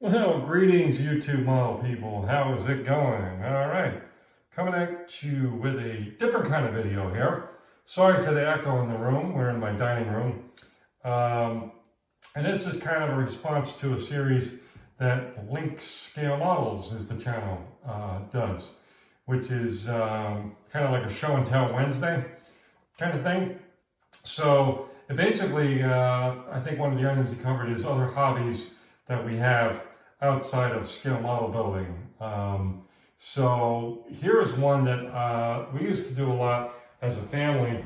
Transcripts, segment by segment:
Well, greetings, YouTube model people. How is it going? All right, coming at you with a different kind of video here. Sorry for the echo in the room. We're in my dining room. Um, and this is kind of a response to a series that Link Scale Models is the channel does, which is kind of like a show and tell Wednesday kind of thing. So basically, I think one of the items he covered is other hobbies that we have outside of scale model building. So here is one that we used to do a lot as a family.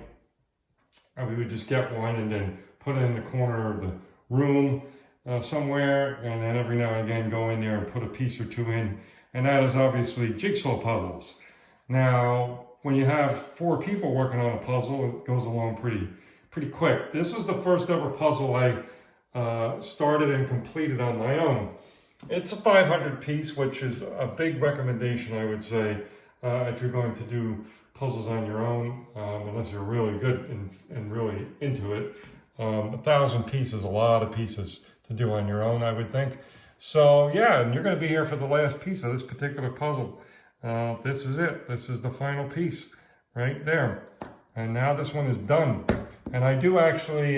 We would just get one and then put it in the corner of the room somewhere, and then every now and again go in there and put a piece or two in. And that is obviously jigsaw puzzles. Now, when you have 4 people working on a puzzle, it goes along pretty quick. This is the first ever puzzle I started and completed on my own. It's a 500 piece, which is a big recommendation, I would say, if you're going to do puzzles on your own, unless you're really good and really into it. 1,000 pieces is a lot of pieces to do on your own, I would think. So yeah, and you're going to be here for the last piece of this particular puzzle. This is it. This is the final piece right there. And now this one is done. And I do actually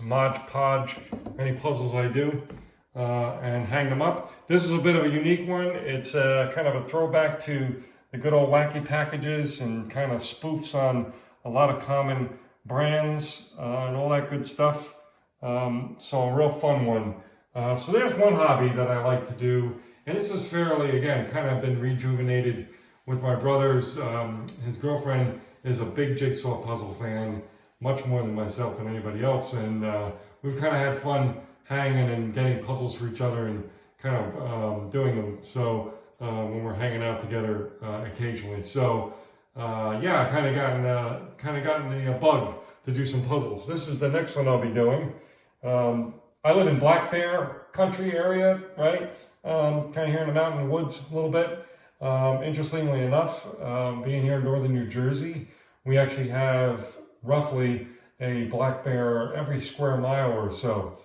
Mod Podge any puzzles I do and hang them up. This is a bit of a unique one. It's kind of a throwback to the good old wacky packages and kind of spoofs on a lot of common brands and all that good stuff. So a real fun one. So there's one hobby that I like to do, and this is fairly, again, kind of been rejuvenated with my brothers. His girlfriend is a big jigsaw puzzle fan, much more than myself and anybody else, and we've kind of had fun hanging and getting puzzles for each other and kind of doing them. So when we're hanging out together occasionally. So yeah, I kind of gotten the bug to do some puzzles. This is the next one I'll be doing. I live in Black Bear country area, right? Kind of here in the mountain woods a little bit. Interestingly enough, being here in northern New Jersey, we actually have roughly a black bear every square mile or so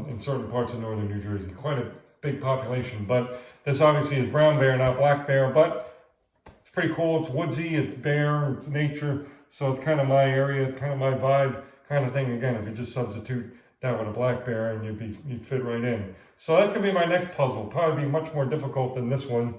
in certain parts of northern New Jersey. Quite a big population, but this obviously is brown bear, not black bear, but it's pretty cool. It's woodsy, it's bear, it's nature, so it's kind of my area, kind of my vibe kind of thing. Again, if you just substitute that with a black bear and you'd fit right in. So that's gonna be my next puzzle. Probably be much more difficult than this one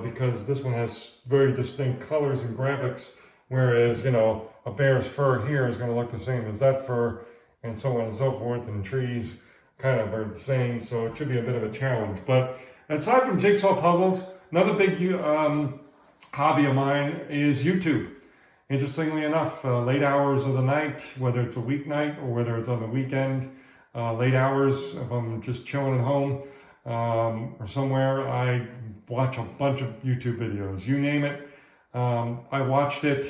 because this one has very distinct colors and graphics, whereas, you know, a bear's fur here is going to look the same as that fur, and so on and so forth, and trees kind of are the same, so it should be a bit of a challenge. But aside from jigsaw puzzles, another big hobby of mine is YouTube. Interestingly enough, late hours of the night, whether it's a weeknight or whether it's on the weekend, late hours, if I'm just chilling at home or somewhere, I watch a bunch of YouTube videos. You name it, I watched it.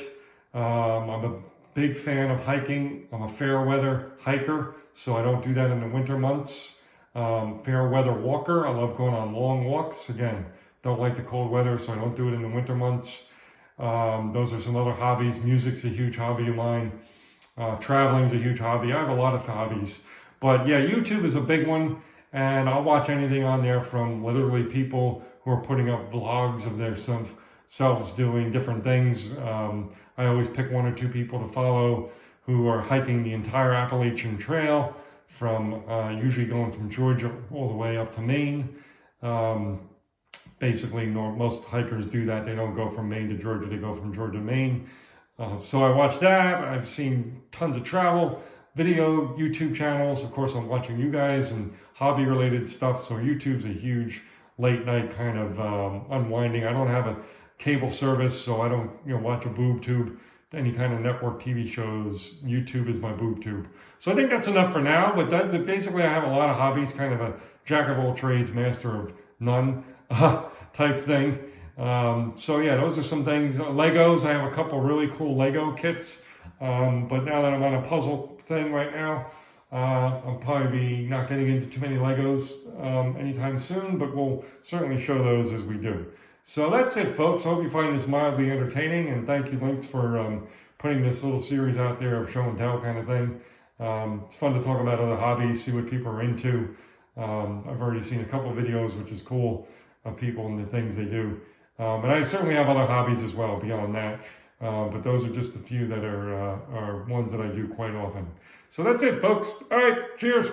I'm a big fan of hiking. I'm a fair weather hiker, so I don't do that in the winter months. Fair weather walker. I love going on long walks. Again, don't like the cold weather, so I don't do it in the winter months. Those are some other hobbies. Music's a huge hobby of mine. Traveling's a huge hobby. I have a lot of hobbies. But yeah, YouTube is a big one, and I'll watch anything on there from literally people who are putting up vlogs of their selves doing different things. I always pick 1 or 2 people to follow who are hiking the entire Appalachian Trail from usually going from Georgia all the way up to Maine. Basically, most hikers do that. They don't go from Maine to Georgia, they go from Georgia to Maine. So I watch that. I've seen tons of travel video YouTube channels. Of course, I'm watching you guys and hobby related stuff. So YouTube's a huge late night kind of unwinding. I don't have a cable service, so I don't watch a boob tube, any kind of network TV shows. YouTube is my boob tube. So I think that's enough for now, but basically I have a lot of hobbies, kind of a jack of all trades, master of none type thing. So yeah, those are some things. Legos, I have a couple really cool Lego kits, but now that I'm on a puzzle thing right now, I'll probably be not getting into too many Legos anytime soon, but we'll certainly show those as we do. So that's it, folks. I hope you find this mildly entertaining, and thank you, Links, for putting this little series out there of show and tell kind of thing. It's fun to talk about other hobbies, see what people are into. I've already seen a couple of videos, which is cool, of people and the things they do. And I certainly have other hobbies as well beyond that. But those are just a few that are ones that I do quite often. So that's it, folks. All right, cheers.